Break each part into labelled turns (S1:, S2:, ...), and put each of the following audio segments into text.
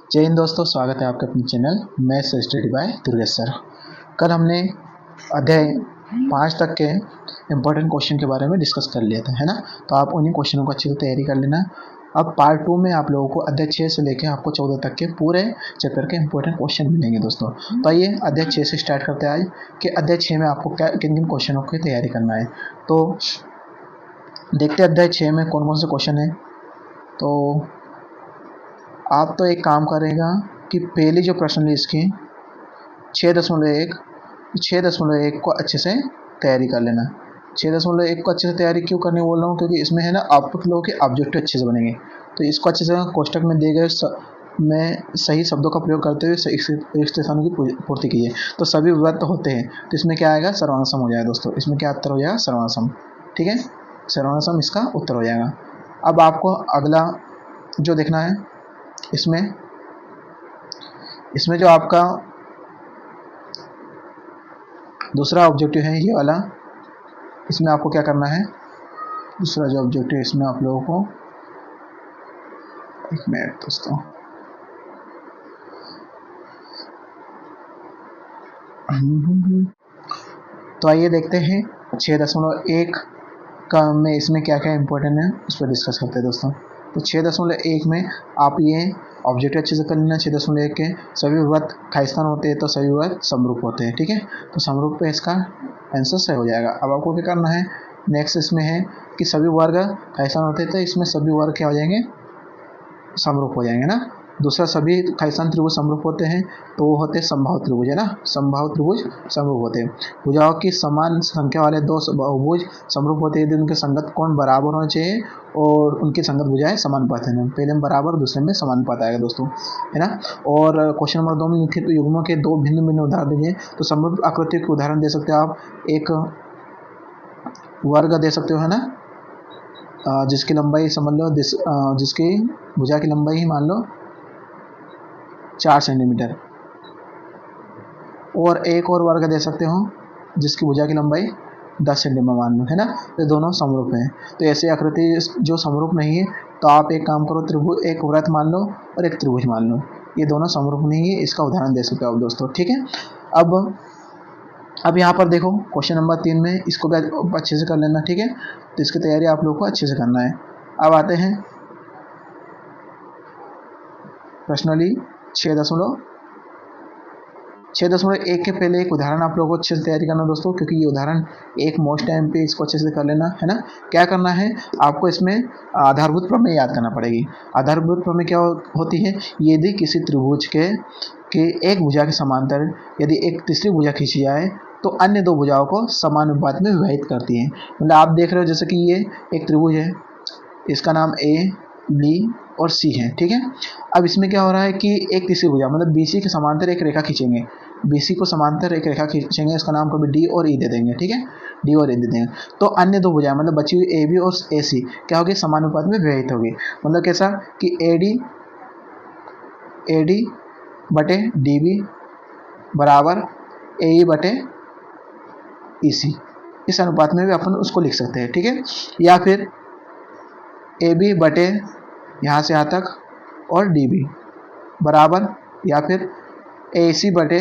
S1: जय हिंद दोस्तों, स्वागत है आपके अपने channel maths study bye Durgesh sir. कल हमने अध्याय 5 तक के इम्पोर्टेंट क्वेश्चन के बारे में डिस्कस कर लिया था, है ना। तो आप उन्हीं क्वेश्चनों को अच्छे से तैयारी कर लेना। अब पार्ट 2 में आप लोगों को अध्याय 6 से लेकर आपको 14 तक के पूरे चैप्टर के इम्पोर्टेंट क्वेश्चन मिलेंगे दोस्तों। तो आइए अध्याय 6 से स्टार्ट करते हैं आज कि अध्याय 6 में आपको क्या किन किन क्वेश्चनों की तैयारी करना है। तो देखते हैं अध्याय 6 में कौन कौन से क्वेश्चन है। तो आप तो एक काम करेगा कि पहली जो प्रश्न है इसकी 6.1 को अच्छे से तैयारी कर लेना। 6.1 को अच्छे से तैयारी क्यों करने बोल रहा हूँ, क्योंकि इसमें है ना आप लोगों के ऑब्जेक्टिव अच्छे से बनेंगे। तो इसको अच्छे से कोष्टक में दिए गए में सही शब्दों का प्रयोग करते हुए सही स्थानों की पूर्ति कीजिए। तो सभी व्रत होते हैं, तो इसमें क्या आएगा, सर्वनाम हो जाएगा दोस्तों। इसमें क्या उत्तर हो जाएगा, सर्वनाम। ठीक है, सर्वनाम इसका उत्तर हो जाएगा। अब आपको अगला जो देखना है, इसमें जो आपका दूसरा ऑब्जेक्टिव है ये वाला, इसमें आपको क्या करना है, दूसरा जो ऑब्जेक्टिव है इसमें आप लोगों को, एक मिनट दोस्तों, तो आइए देखते हैं 6.1 का में इसमें क्या क्या इंपॉर्टेंट है उस पर डिस्कस करते हैं दोस्तों। तो 6.1 में आप ये ऑब्जेक्टिव अच्छे से कर लेना। 6.1 के सभी वर्ग खालिस्तान होते हैं तो सभी वर्ग समरूप होते हैं। ठीक है, तो समरूप पे इसका आंसर सही हो जाएगा। अब आपको क्या करना है, नेक्स्ट इसमें है कि सभी वर्ग खालिस्तान होते हैं तो इसमें सभी वर्ग क्या हो जाएंगे, समरूप हो जाएंगे ना। दूसरा, सभी खालिस्तान त्रिभुज समरूप होते हैं तो वो होते हैं समबाहु त्रिभुज, है ना। समबाहु त्रिभुज समरूप होते हैं। भुजाओं की समान संख्या वाले दो बहुभुज समरूप होते हैं यदि उनके संगत कोण बराबर होना चाहिए और उनकी संगत भुजाएं समानुपात है। पहले में बराबर, दूसरे में समानुपात आएगा दोस्तों, है ना। और क्वेश्चन नंबर 2 में लिखित युग्मों के दो भिन्न भिन्न उदाहरण दीजिए। तो समरूप आकृति के उदाहरण दे सकते हो आप। एक वर्ग दे सकते हो, है ना, जिसकी लंबाई समझ लो, जिसकी भुजा की लंबाई ही मान लो 4 सेंटीमीटर, और एक और वर्ग दे सकते हो जिसकी भुजा की लंबाई 10 सेंटीमीटर मान लो, है ना। तो दोनों समरूप हैं। तो ऐसे आकृति जो समरूप नहीं है तो आप एक काम करो, त्रिभुज, एक वृत्त मान लो और एक त्रिभुज मान लो, ये दोनों समरूप नहीं है, इसका उदाहरण दे सकते हो आप दोस्तों। ठीक है, अब यहाँ पर देखो क्वेश्चन नंबर 3 में इसको भी अच्छे से कर लेना। ठीक है, तो इसकी तैयारी आप लोगों को अच्छे से करना है। अब आते हैं पर्सनली 6.1 के पहले एक उदाहरण आप लोगों को अच्छे से तैयारी करना दोस्तों, क्योंकि ये उदाहरण एक मोस्ट टाइम पे इसको अच्छे से कर लेना, है ना। क्या करना है आपको, इसमें आधारभूत प्रमेय याद करना पड़ेगी। आधारभूत प्रमेय क्या होती है, यदि किसी त्रिभुज के एक भुजा के समांतर यदि एक तीसरी भुजा खींची जाए तो अन्य दो भुजाओं को समानुपात में विभाजित करती है। मतलब आप देख रहे हो जैसे कि ये एक त्रिभुज है, इसका नाम ए, बी और सी है। ठीक है, अब इसमें क्या हो रहा है कि एक तीसरी भुजा मतलब BC के समांतर एक रेखा खींचेंगे, BC को समांतर एक रेखा खींचेंगे, इसका नाम कभी D और E दे देंगे। ठीक है, D और E दे देंगे। तो अन्य दो भुजाएं मतलब बची हुई AB और AC क्या होगी, समानुपात में विभाजित होगी। मतलब कैसा कि AD बटे DB बराबर AE बटे EC, इस अनुपात में भी अपन उसको लिख सकते हैं। ठीक है, या फिर AB बटे यहाँ से यहाँ तक और DB बराबर, या फिर AC बटे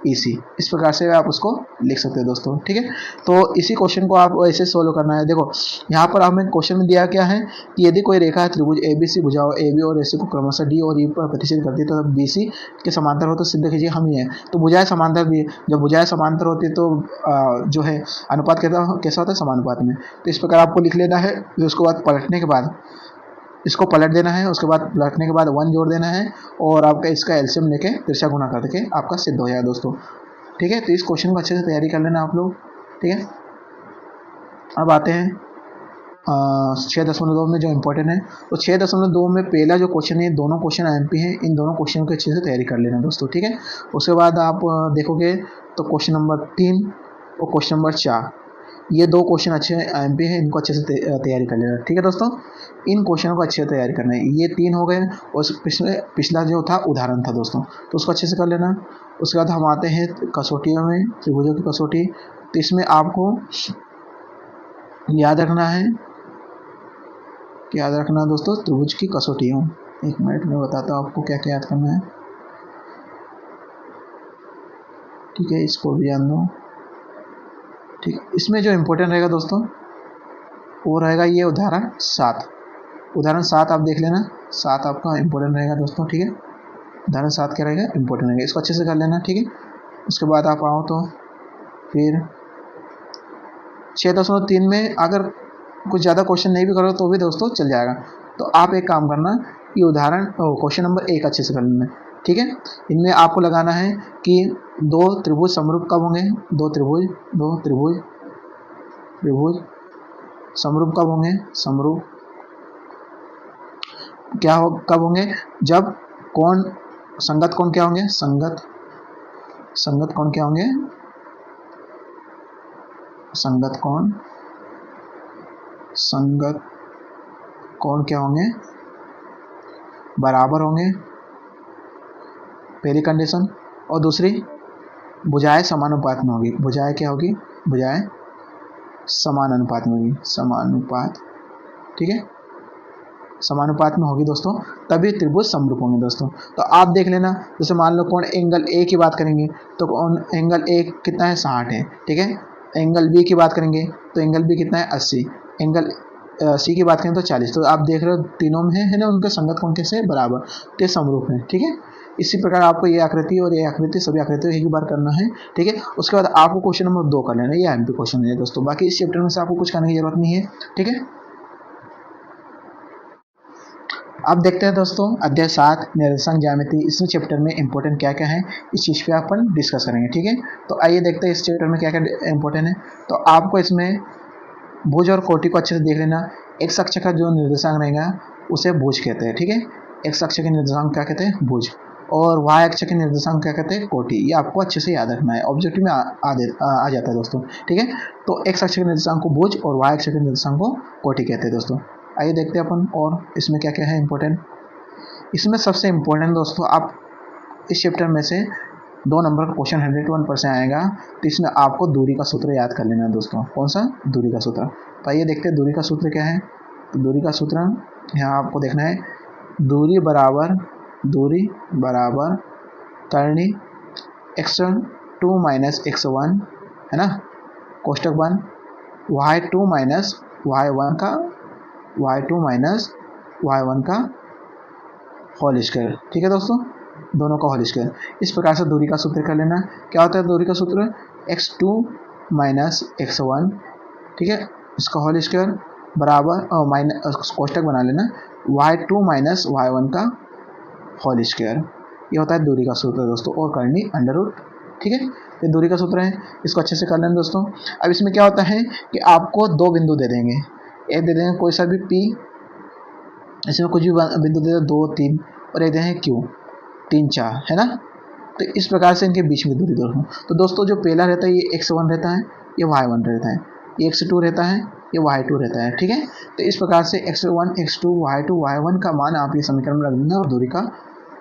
S1: EC, इस प्रकार से आप उसको लिख सकते हैं दोस्तों। ठीक है, तो इसी क्वेश्चन को आप ऐसे सोल्व करना है। देखो यहाँ पर हमें क्वेश्चन में दिया क्या है कि यदि कोई रेखा है त्रिभुज ABC भुजाओं AB और AC को क्रमशः D और E पर प्रतिच्छेद करती है तो BC के समांतर हो तो सिद्ध कीजिए। हम ही है, तो भुजाएं समांतर भी है। जब भुजाएं समांतर होती है तो जो है अनुपात कैसा होता है, समानुपात में। तो इस प्रकार आपको लिख लेना है। फिर उसके बाद पलटने के बाद इसको पलट देना है, उसके बाद पलटने के बाद 1 जोड़ देना है और आपका इसका एलसीएम लेके तिरछा गुणा करके आपका सिद्ध हो जाएगा दोस्तों। ठीक है, तो इस क्वेश्चन को अच्छे से तैयारी कर लेना आप लोग। ठीक है, अब आते हैं 6.2 में जो इम्पोर्टेंट है। तो 6.2 में पहला जो क्वेश्चन है, दोनों क्वेश्चन MP हैं, इन दोनों क्वेश्चन की अच्छे से तैयारी कर लेना दोस्तों। ठीक है, उसके बाद आप देखोगे तो क्वेश्चन नंबर 3 और क्वेश्चन नंबर 4, ये दो क्वेश्चन अच्छे MP है, इनको अच्छे से तैयारी कर लेना। ठीक है दोस्तों, इन क्वेश्चनों को अच्छे से तैयारी करना है। ये 3 हो गए और पिछला जो था उदाहरण था दोस्तों, तो उसको अच्छे से कर लेना। उसके बाद हम आते हैं कसौटियों में, त्रिभुजों की कसौटी। तो इसमें आपको याद रखना दोस्तों त्रिभुज की कसौटियों। एक मिनट में बताता हूँ आपको क्या क्या याद करना है। ठीक है, इसको भी जान दो। ठीक, इसमें जो इम्पोर्टेंट रहेगा दोस्तों वो रहेगा ये उदाहरण 7। उदाहरण 7 आप देख लेना, 7 आपका इम्पोर्टेंट रहेगा दोस्तों। ठीक है, उदाहरण 7 क्या रहेगा, इम्पोर्टेंट रहेगा, इसको अच्छे से कर लेना। ठीक है, उसके बाद आप आओ तो फिर 6.3 में अगर कुछ ज़्यादा क्वेश्चन नहीं भी करो तो भी दोस्तों चल जाएगा। तो आप एक काम करना, ये उदाहरण क्वेश्चन नंबर 1 अच्छे से कर लेना। ठीक है, इनमें आपको लगाना है कि दो त्रिभुज समरूप कब होंगे, दो त्रिभुज समरूप कब होंगे, समरूप क्या हो कब होंगे, जब कोण संगत कोण क्या होंगे, संगत कोण क्या होंगे, संगत कोण क्या होंगे, बराबर होंगे, पहली कंडीशन। और दूसरी, भुजाएं समानुपात में होगी। भुजाएं क्या होगी, भुजाएं समान अनुपात में होगी, समानुपात। ठीक है, समानुपात में होगी दोस्तों, तभी त्रिभुज समरूप होंगे दोस्तों। तो आप देख लेना, जैसे मान लो कोण एंगल ए की बात करेंगे तो कोण एंगल ए कितना है, 60 है। ठीक है, एंगल बी की बात करेंगे तो एंगल बी कितना है, 80। एंगल सी की बात करें तो 40। तो आप देख रहे हो तीनों में है ना, उनके संगत कोण कैसे बराबर, तो समरूप है। ठीक है, इसी प्रकार आपको ये आकृति और ये आकृति, सभी आकृतियों एक ही बार करना है। ठीक है, उसके बाद आपको क्वेश्चन नंबर 2 कर लेना, ये एमपी क्वेश्चन है दोस्तों। बाकी इस चैप्टर में से आपको कुछ करने की जरूरत नहीं है। ठीक है, अब देखते हैं दोस्तों अध्याय 7 निर्देशांक ज्यामिति। इसमें चैप्टर में इंपॉर्टेंट क्या क्या है, इस चीज़ पे अपन डिस्कस करेंगे। ठीक है, तो आइए देखते हैं इस चैप्टर में क्या क्या इंपॉर्टेंट है। तो आपको इसमें भुज और कोटि को अच्छे से देख लेना। एक्स अक्ष का जो निर्देशांक रहेगा उसे भुज कहते हैं। ठीक है, एक्स अक्ष के निर्देशांक क्या कहते हैं, भुज। और वाई अक्ष के निर्देशांक क्या कहते हैं, कोटि। ये आपको अच्छे से याद रखना है, ऑब्जेक्टिव में आ जाता है दोस्तों। ठीक है, तो एक्स अक्ष के निर्देशांक को भुज और वाई अक्ष के निर्देशांक को कोटि कहते हैं दोस्तों। आइए देखते हैं अपन और इसमें क्या क्या है इंपॉर्टेंट। इसमें सबसे इम्पोर्टेंट दोस्तों, आप इस चैप्टर में से 2 नंबर का क्वेश्चन 101% आएगा। तो इसमें आपको दूरी का सूत्र याद कर लेना है दोस्तों। कौन सा, दूरी का सूत्र। तो आइए देखते हैं दूरी का सूत्र क्या है। तो दूरी का सूत्र यहाँ आपको देखना है, दूरी बराबर करनी x2 माइनस x1 है ना, कोष्टक बंद, y2 माइनस y1 का होल स्क्वायर। ठीक है दोस्तों, दोनों का होल स्क्वायर। इस प्रकार से दूरी का सूत्र कर लेना। क्या होता है दूरी का सूत्र, x2 माइनस x1। ठीक है, इसका होल स्क्वायर बराबर माइनस कोष्टक बना लेना, y2 माइनस y1 का होल स्क्वायर। ये होता है दूरी का सूत्र दोस्तों, और करनी अंडर रूट। ठीक है, ये दूरी का सूत्र है, इसको अच्छे से कर लेना दोस्तों। अब इसमें क्या होता है कि आपको 2 बिंदु दे देंगे, एक दे देंगे कोई सा भी P, इसमें कुछ भी बिंदु दे दो, 2 3, और एक दे देंगे Q 3 4, है ना। तो इस प्रकार से इनके बीच में दूरी दोस्तों। तो दोस्तों जो पहला रहता है ये x1 रहता है, ये y1 रहता है, ये x2 रहता है, ये y2 रहता है। ठीक है, तो इस प्रकार से x1 x2 y2 y1 का मान आप ये समीकरण में रख देना और दूरी का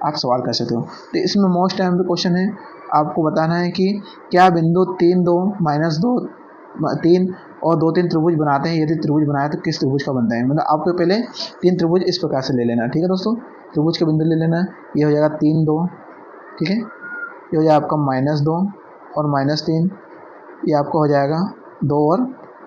S1: आप सवाल कर सकते हो। तो इसमें मोस्ट टाइम पे क्वेश्चन है, आपको बताना है कि क्या बिंदु 3 2 माइनस 2 3 और 2 3 त्रिभुज बनाते हैं, यदि त्रिभुज बनाए तो किस त्रिभुज का बनता है। मतलब आपको पहले 3 त्रिभुज इस प्रकार से ले लेना। ठीक है दोस्तों, त्रिभुज के बिंदु ले लेना, ये हो जाएगा 3 2। ठीक है, ये हो जाएगा आपका -2 और -3, ये आपका हो जाएगा 2 और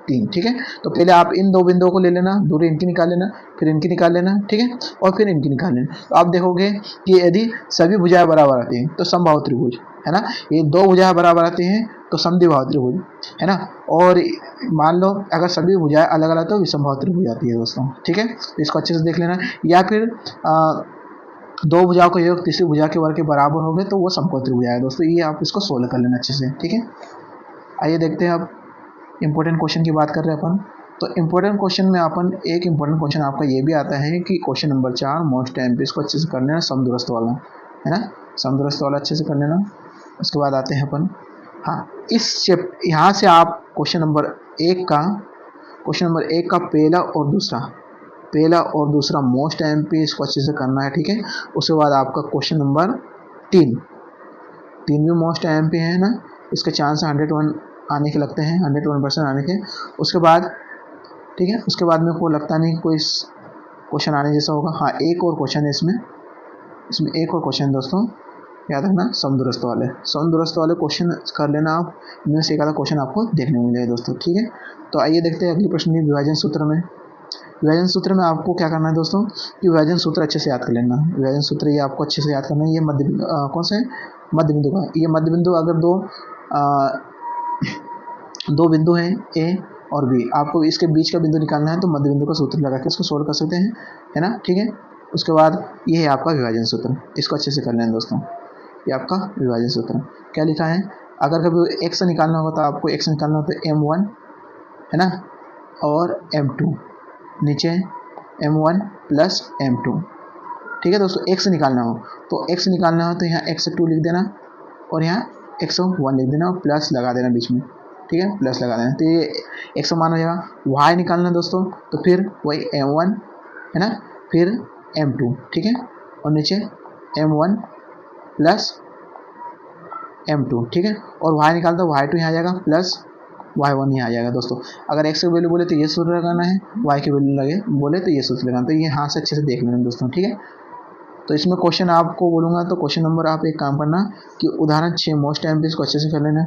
S1: 3। ठीक है, तो पहले आप इन 2 बिंदुओं को ले लेना, दूरी इनकी निकाल लेना, फिर इनकी निकाल लेना। ठीक है, और फिर इनकी निकाल लेना। तो आप देखोगे कि यदि सभी भुजाएं बराबर आती हैं तो समबाहु त्रिभुज, है ना। ये 2 भुजाएं बराबर आती हैं तो समद्विबाहु त्रिभुज, है ना। और मान लो अगर सभी भुजाएं अलग अलग तो विषमबाहु त्रिभुज आती है दोस्तों। ठीक है, तो इसको अच्छे से देख लेना। या फिर 2 भुजाओं का योग तीसरी भुजा के वर्ग के बराबर हो गए तो वो समकोण त्रिभुज है दोस्तों। ये आप इसको सोल्व कर लेना अच्छे से। ठीक है, आइए देखते हैं अब इम्पोर्टेंट क्वेश्चन की बात कर रहे हैं अपन। तो इम्पोर्टेंट क्वेश्चन में अपन एक इम्पोर्टेंट क्वेश्चन आपका ये भी आता है कि क्वेश्चन नंबर 4 मोस्ट टाइम पे, इसको अच्छे से कर लेना, समदूरस्थ वाला, है ना। समदूरस्थ वाला अच्छे से कर लेना। उसके बाद आते हैं अपन, हाँ, यहाँ से आप क्वेश्चन नंबर 1 का पहला और दूसरा मोस्ट टाइम पे इसको अच्छे से करना है। ठीक है, उसके बाद आपका क्वेश्चन नंबर 3 भी मोस्ट टाइम पे है ना, इसके चांस 101 आने के लगते हैं, 101% आने के। उसके बाद ठीक है, उसके बाद मेरे को लगता नहीं कोई क्वेश्चन आने जैसा होगा। हाँ, एक और क्वेश्चन है इसमें एक और क्वेश्चन दोस्तों, याद रखना, समदूरस्थ वाले क्वेश्चन कर लेना आप। इनमें से एक आधा क्वेश्चन आपको देखने को मिलेगा दोस्तों, ठीक है। तो आइए देखते हैं अगले प्रश्न में, विभाजन सूत्र में। विभाजन सूत्र में आपको क्या करना है दोस्तों, कि विभाजन सूत्र अच्छे से याद कर लेना। विभाजन सूत्र ये आपको अच्छे से याद करना है। ये मध्य कौन सा है, मध्य बिंदु का। ये मध्य बिंदु अगर दो बिंदु हैं ए और बी, आपको इसके बीच का बिंदु निकालना है तो मध्य बिंदु का सूत्र लगा के इसको सोल्व कर सकते हैं, है ना, ठीक है। उसके बाद ये है आपका विभाजन सूत्र, इसको अच्छे से कर लेना दोस्तों। ये आपका विभाजन सूत्र क्या लिखा है, अगर कभी x निकालना होगा तो आपको x निकालना होता है m1, है ना, और m2, नीचे m1 प्लस m2, ठीक है दोस्तों। x निकालना हो तो यहाँ x2 लिख देना और यहाँ x1 लिख देना और प्लस लगा देना बीच में, ठीक है, प्लस लगा देना, तो ये x मान हो जाएगा। y निकालना दोस्तों तो फिर वही m1, है ना, फिर m2, ठीक है, और नीचे m1 प्लस m2, ठीक है, और y निकालता है y2 यहाँ आ जाएगा प्लस y1 यहाँ आ जाएगा दोस्तों। अगर x की वैल्यू बोले तो ये सूत्र लगाना है, y की वैल्यू लगे बोले तो ये सूत्र लगाना, तो ये यहाँ से अच्छे से देख लेना दोस्तों, ठीक है। तो इसमें क्वेश्चन आपको बोलूँगा तो क्वेश्चन नंबर आप एक काम करना कि उदाहरण 6 मोस्ट टाइम पे इसको अच्छे से कर लेना।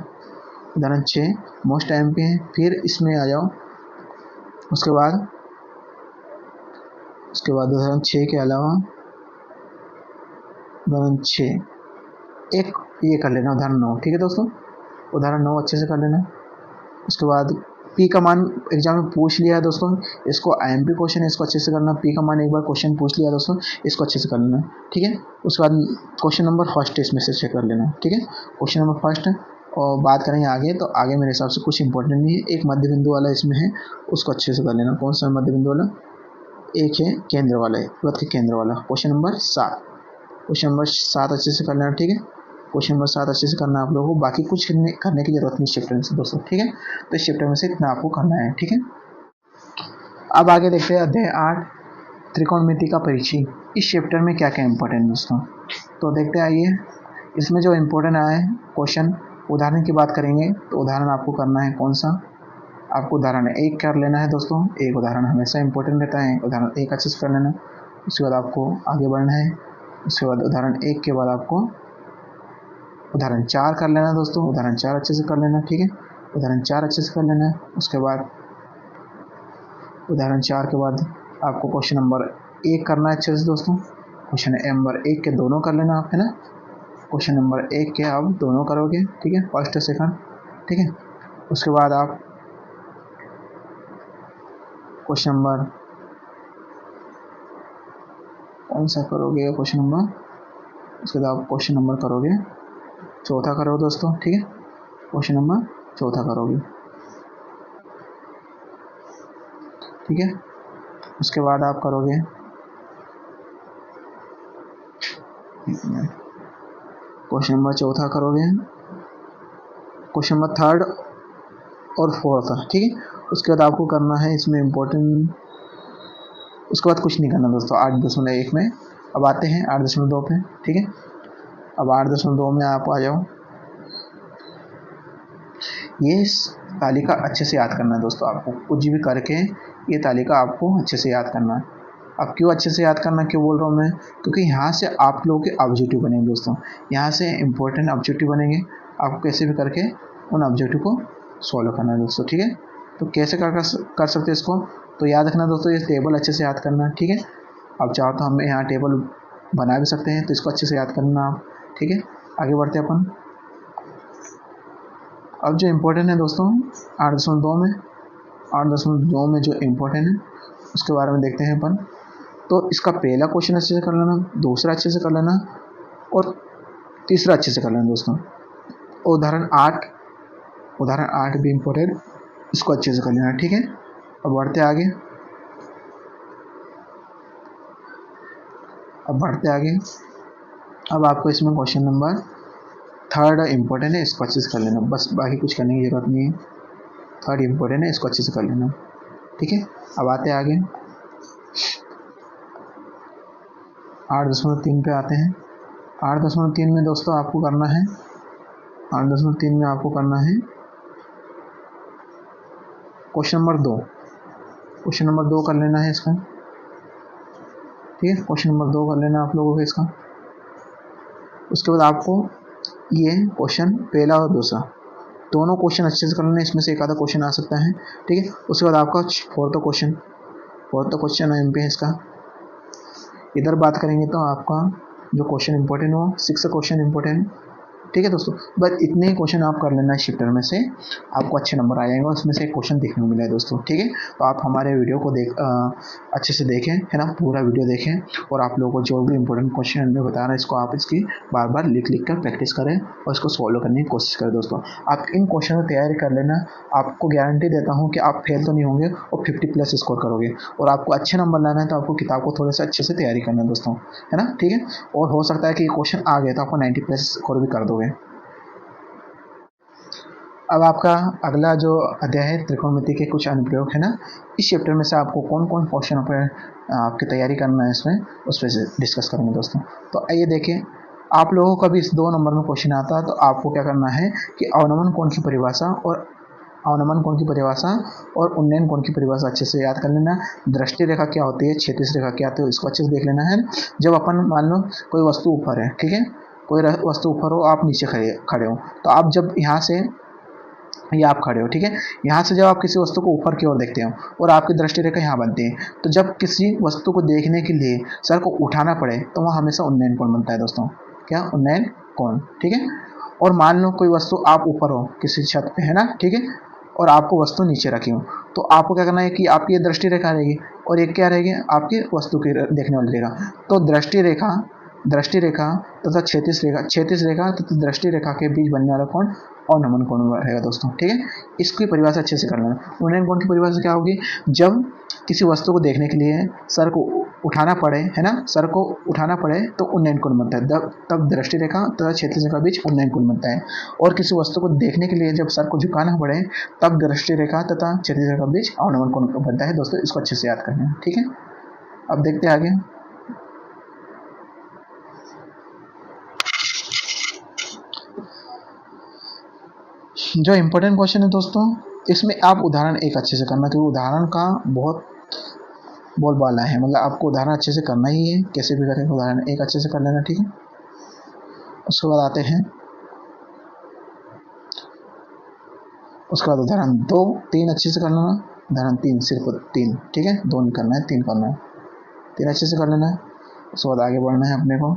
S1: उदाहरण 6 मोस्ट टाइम पे है, फिर इसमें आ जाओ। उसके बाद उदाहरण 6 के अलावा उदाहरण 6 एक ये कर लेना, उदाहरण 9, ठीक है दोस्तों, उदाहरण 9 अच्छे से कर लेना। उसके बाद पी का मान एग्जाम में पूछ लिया है दोस्तों, इसको आईएमपी क्वेश्चन है, इसको अच्छे से करना। पी का मान एक बार क्वेश्चन पूछ लिया दोस्तों, इसको अच्छे से कर लेना, ठीक है। उसके बाद क्वेश्चन नंबर फर्स्ट इसमें से चेक कर लेना, ठीक है, क्वेश्चन नंबर फर्स्ट। और बात करेंगे आगे, तो आगे मेरे हिसाब से कुछ इंपॉर्टेंट नहीं है। एक मध्य बिंदु वाला इसमें है, उसको अच्छे से कर लेना। कौन सा मध्य बिंदु वाला, एक है केंद्र वाला है, वृत्त के केंद्र वाला, क्वेश्चन नंबर 7, क्वेश्चन नंबर 7 अच्छे से कर लेना, ठीक है। क्वेश्चन नंबर 7 अच्छे से करना आप लोगों को, बाकी कुछ करने की जरूरत नहीं चैप्टर में से दोस्तों, ठीक है। तो इस चैप्टर में से इतना आपको करना है, ठीक है। अब आगे देखते हैं अध्याय 8 त्रिकोणमिति का परिचय। इस चैप्टर में क्या क्या इंपॉर्टेंट दोस्तों, तो देखते आइए। इसमें जो इम्पोर्टेंट आया है क्वेश्चन, उदाहरण की बात करेंगे तो उदाहरण आपको करना है कौन सा, आपको उदाहरण एक कर लेना है दोस्तों। एक उदाहरण हमेशा इंपॉर्टेंट रहता है, उदाहरण एक अच्छे से कर लेना। उसके बाद आपको आगे बढ़ना है। उसके बाद उदाहरण एक के बाद आपको उदाहरण 4 कर लेना दोस्तों, उदाहरण 4 अच्छे से कर लेना, ठीक है, उदाहरण 4 अच्छे से कर लेना है। उसके बाद उदाहरण 4 के बाद आपको क्वेश्चन नंबर 1 करना है अच्छे से दोस्तों। क्वेश्चन नंबर 1 के दोनों कर लेना आप, है ना, क्वेश्चन नंबर 1 के आप दोनों करोगे, ठीक है, फर्स्ट सेकंड, ठीक है। उसके बाद आप क्वेश्चन नंबर कौन सा करोगे, क्वेश्चन नंबर, उसके बाद आप क्वेश्चन नंबर करोगे चौथा करो दोस्तों, ठीक है, क्वेश्चन नंबर चौथा करोगे, ठीक है। उसके बाद आप करोगे क्वेश्चन नंबर चौथा करोगे, क्वेश्चन नंबर थर्ड और फोर्थ, ठीक है। उसके बाद आपको करना है इसमें इम्पोर्टेंट, उसके बाद कुछ नहीं करना दोस्तों। 8.1 में अब आते हैं 8.2 पे, ठीक है। अब 8.2 में आप आ जाओ। ये तालिका अच्छे से याद करना है दोस्तों, आपको कुछ भी करके ये तालिका आपको अच्छे से याद करना है। अब क्यों अच्छे से याद करना, क्यों बोल रहा हूँ मैं, क्योंकि यहाँ से आप लोगों के ऑब्जेक्टिव बनेंगे दोस्तों, यहाँ से इंपॉर्टेंट ऑब्जेक्टिव बनेंगे। आपको कैसे भी करके उन ऑब्जेक्टिव को सॉल्व करना है दोस्तों, ठीक है। तो कैसे कर सकते हैं इसको, तो याद रखना दोस्तों, ये टेबल अच्छे से याद करना, ठीक है। आप चाहो तो हमें यहाँ टेबल बना भी सकते हैं, तो इसको अच्छे से याद करना आप, ठीक है। आगे बढ़ते हैं अपन। अब जो इम्पोर्टेंट है दोस्तों 8.2 में जो इम्पोर्टेंट है उसके बारे में देखते हैं अपन। तो इसका पहला क्वेश्चन अच्छे से कर लेना, दूसरा अच्छे से कर लेना और तीसरा अच्छे से कर लेना दोस्तों। उदाहरण 8 भी इम्पोर्टेंट, इसको अच्छे से कर लेना, ठीक है। अब बढ़ते आगे। अब आपको इसमें क्वेश्चन नंबर थर्ड इम्पोर्टेंट है, इसको अच्छे से कर लेना, बस बाकी कुछ करने की ज़रूरत नहीं है। थर्ड इम्पोर्टेंट है, इसको अच्छे से कर लेना, ठीक है। अब आते हैं आगे 8.3 पे आते हैं। 8.3 में दोस्तों आपको करना है 8.3 में आपको करना है क्वेश्चन नंबर 2 कर लेना है इसका। ठीक है। क्वेश्चन नंबर 2 कर लेना आप लोगों को इसका। उसके बाद आपको ये क्वेश्चन पहला और दूसरा दोनों क्वेश्चन अच्छे से कर लेना, इसमें से एक आधा क्वेश्चन आ सकता है, ठीक है। उसके बाद आपका फोर्थ क्वेश्चन एम है इसका। इधर बात करेंगे तो आपका जो क्वेश्चन इंपॉर्टेंट हो 6 क्वेश्चन इंपॉर्टेंट, ठीक है दोस्तों। बस इतने ही क्वेश्चन आप कर लेना है शिफ्टर में से, आपको अच्छे नंबर आ जाएंगे। उसमें से एक क्वेश्चन देखने को मिला है दोस्तों, ठीक है। तो आप हमारे वीडियो को अच्छे से देखें, है ना, पूरा वीडियो देखें। और आप लोगों को जो भी इंपॉर्टेंट क्वेश्चन मैं बता रहा हूँ इसको आप इसकी बार बार लिख कर प्रैक्टिस करें और इसको सॉल्व करने की कोशिश करें दोस्तों। आप इन क्वेश्चन की तैयारी कर लेना, आपको गारंटी देता हूँ कि आप फेल तो नहीं होंगे और 50+ स्कोर करोगे। और आपको अच्छे नंबर लाना है तो आपको किताब को थोड़े से अच्छे से तैयारी करना है दोस्तों, है ना, ठीक है। और हो सकता है कि ये क्वेश्चन आ गए तो आपको 90+ स्कोर भी कर दोगे। अब आपका अगला जो अध्याय है त्रिकोणमिति के कुछ अनुप्रयोग, है ना। इस चैप्टर में से आपको कौन कौन क्वेश्चन पर आपकी तैयारी करना है इसमें, उस पर डिस्कस करेंगे दोस्तों। तो आइए देखें, आप लोगों का भी इस 2 नंबर में क्वेश्चन आता है तो आपको क्या करना है कि अवनमन कोण की परिभाषा और उन्नयन कोण की परिभाषा अच्छे से याद कर लेना। दृष्टि रेखा क्या होती है, क्षैतिज रेखा क्या होती है, इसको अच्छे से देख लेना है। जब अपन मान लो कोई वस्तु ऊपर है, ठीक है, कोई वस्तु ऊपर हो, आप नीचे खड़े हो, तो आप जब यहाँ से ये आप खड़े हो, ठीक है, यहाँ से जब आप किसी वस्तु को ऊपर की ओर देखते हो और आपकी दृष्टि रेखा यहाँ बनती है, तो जब किसी वस्तु को देखने के लिए सर को उठाना पड़े तो वहाँ हमेशा उन्नयन कोण बनता है दोस्तों। क्या? उन्नयन कोण, ठीक है। और मान लो कोई वस्तु आप ऊपर हो किसी छत पे, है ना, ठीक है, और आपको वस्तु नीचे रखी हो, तो आपको क्या करना है कि आपकी ये दृष्टि रेखा रहेगी और एक क्या रहेगी, आपकी वस्तु की देखने वाली रेखा। तो दृष्टि रेखा तथा क्षैतिज रेखा तथा दृष्टि रेखा के बीच बनने वाला कोण अवनमन कोण रहेगा दोस्तों, ठीक है। इसकी परिभाषा अच्छे से कर लेना। उन्नयन कोण की परिभाषा क्या होगी, जब किसी वस्तु को देखने के लिए सर को उठाना पड़े, है ना, सर को उठाना पड़े तो उन्नयन कोण बनता है, तब दृष्टि रेखा तथा क्षैतिज रेखा के बीच उन्नयन कोण बनता है। और किसी वस्तु को देखने के लिए जब सर को झुकाना पड़े तब दृष्टि रेखा तथा क्षैतिज रेखा के बीच अवनमन कोण बनता है दोस्तों। इसको अच्छे से याद करना है, ठीक है। अब देखते हैं आगे। जो इम्पोर्टेंट क्वेश्चन है दोस्तों, इसमें आप उदाहरण एक अच्छे से करना, क्योंकि उदाहरण का बहुत बोलबाला है, मतलब आपको उदाहरण अच्छे से करना ही है, कैसे भी करें उदाहरण एक अच्छे से कर लेना, ठीक है। उसके बाद आते हैं, उसके बाद उदाहरण 2 3 अच्छे से कर लेना। उदाहरण 3 सिर्फ 3, ठीक है, 2 नहीं करना है, 3 करना है, 3 अच्छे से कर लेना है। उसके बाद आगे बढ़ना है अपने को।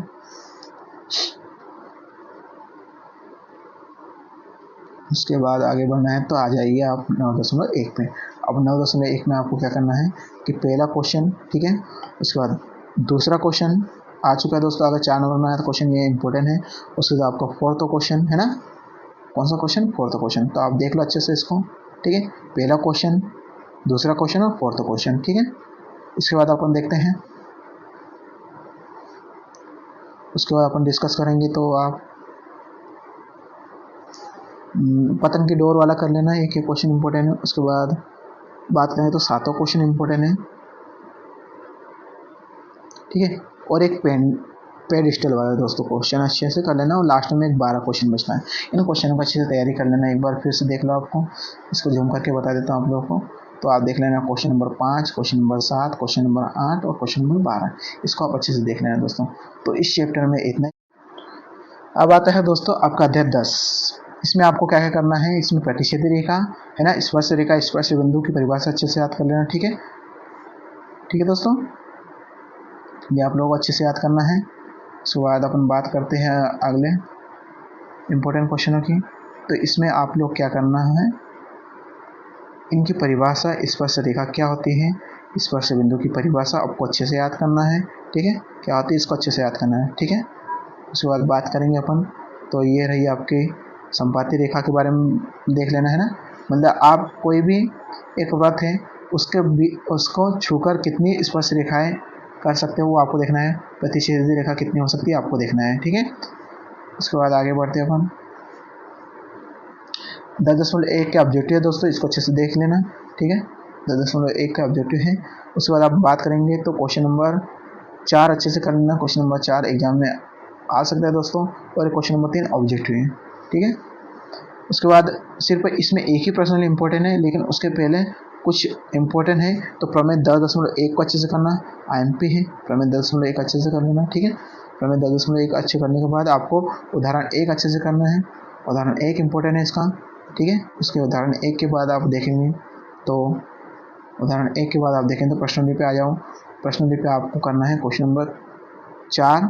S1: उसके बाद आगे बढ़ना है तो आ जाइए आप 9.1 पे। अब 9.1 में आपको क्या करना है कि पहला क्वेश्चन, ठीक है, उसके बाद दूसरा क्वेश्चन आ चुका है दोस्तों। अगर 4 नंबर में आया तो क्वेश्चन ये इंपॉर्टेंट है। उसके बाद आपका फोर्थ क्वेश्चन, है ना, कौन सा क्वेश्चन, फोर्थ क्वेश्चन, तो आप देख लो अच्छे से इसको, ठीक है। पहला क्वेश्चन, दूसरा क्वेश्चन और फोर्थ क्वेश्चन, ठीक है। इसके बाद अपन देखते हैं, उसके बाद अपन डिस्कस करेंगे। तो आप पतंग की डोर वाला कर लेना, एक क्वेश्चन इंपॉर्टेंट है। उसके बाद बात करें तो 7वां क्वेश्चन इंपॉर्टेंट है, ठीक है। और एक पेडिस्टल वाला दोस्तों क्वेश्चन अच्छे से कर लेना। और लास्ट में एक 12 क्वेश्चन बचना है। इन क्वेश्चनों को अच्छे से तैयारी कर लेना। एक बार फिर से देख लो, आपको इसको जूम करके बता देता हूँ आप लोगों को। तो आप देख लेना question number 5, question number 7, question number 8 और क्वेश्चन नंबर 12, इसको आप अच्छे से देख लेना दोस्तों। तो इस चैप्टर में इतना। अब आता है दोस्तों आपका अध्याय 10। इसमें आपको क्या क्या करना है, इसमें प्रतिच्छेदी रेखा, है ना, स्पर्श रेखा, स्पर्श बिंदु की परिभाषा अच्छे से याद कर लेना, ठीक है, ठीक है दोस्तों, ये आप लोगों को अच्छे से याद करना है। उसके बाद अपन बात करते हैं अगले इम्पोर्टेंट क्वेश्चनों की। तो इसमें आप लोग क्या करना है, इनकी परिभाषा, स्पर्श रेखा क्या होती है, स्पर्श बिंदु की परिभाषा आपको अच्छे से याद करना है, ठीक है, क्या होती है इसको अच्छे से याद करना है, ठीक है। उसके बाद बात करेंगे अपन, तो ये रही आपकी संपाती रेखा के बारे में देख लेना, है ना, मतलब आप कोई भी एक वृत्त है उसको छूकर कितनी स्पर्श रेखाएं कर सकते हो वो आपको देखना है। प्रतिच्छेदी रेखा कितनी हो सकती है आपको देखना है, ठीक है। उसके बाद आगे बढ़ते हैं अपन। 10.1 का ऑब्जेक्टिव है दोस्तों, इसको अच्छे से देख लेना, ठीक है, 10.1 का ऑब्जेक्टिव है। उसके बाद आप बात करेंगे तो क्वेश्चन नंबर 4 अच्छे से कर लेना। क्वेश्चन नंबर 4 एग्जाम में आ सकता है दोस्तों। और क्वेश्चन नंबर 3 ऑब्जेक्टिव है, ठीक है। उसके बाद सिर्फ इसमें एक ही प्रश्न इंपॉर्टेंट है, लेकिन उसके पहले कुछ इंपॉर्टेंट है तो प्रमेय 10.1 को अच्छे से करना, IMP है प्रमेय 10.1 अच्छे से कर लेना, ठीक है। प्रमेय 10.1 अच्छे करने के बाद आपको उदाहरण 1 अच्छे से करना है। उदाहरण 1 इंपॉर्टेंट है इसका, ठीक है। उसके उदाहरण 1 के बाद आप देखेंगे तो उदाहरण 1 के बाद आप देखें तो प्रश्नावली पे आ जाओ। प्रश्नावली पे आपको करना है क्वेश्चन नंबर 4,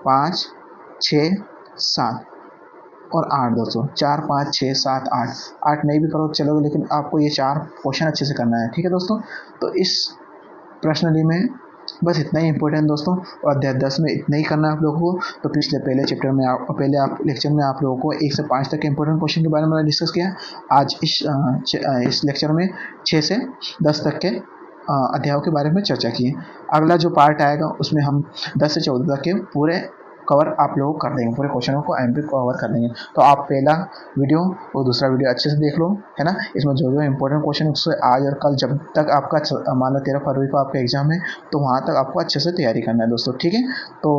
S1: 5, 6, 7 और 8 दोस्तों। 4, 5, 6, 7, 8 नहीं भी करो तो चलोगे, लेकिन आपको ये 4 क्वेश्चन अच्छे से करना है, ठीक है दोस्तों। तो इस प्रश्नावली में बस इतना ही इंपॉर्टेंट दोस्तों, और अध्याय 10 में इतना ही करना है आप लोगों को। तो पिछले पहले चैप्टर में आप लेक्चर में आप लोगों को 1 से 5 तक के इंपॉर्टेंट क्वेश्चन के बारे में डिस्कस किया। आज इस लेक्चर में 6 से 10 तक के अध्यायों के बारे में चर्चा की। अगला जो पार्ट आएगा उसमें हम 10 से 14 तक के पूरे कवर आप लोग कर देंगे, पूरे क्वेश्चनों को IMP कवर कर देंगे। तो आप पहला वीडियो और दूसरा वीडियो अच्छे से देख लो, है ना। इसमें जो जो इंपॉर्टेंट क्वेश्चन उससे आज और कल जब तक आपका मान लो 13 फरवरी को आपका एग्जाम है, तो वहाँ तक आपको अच्छे से तैयारी करना है दोस्तों, ठीक है। तो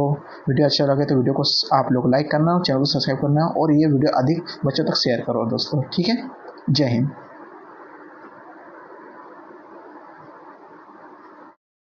S1: वीडियो अच्छा लगे तो वीडियो को आप लोग लाइक करना और चैनल को सब्सक्राइब करना, और ये वीडियो अधिक बच्चों तक शेयर करो दोस्तों, ठीक है। जय हिंद।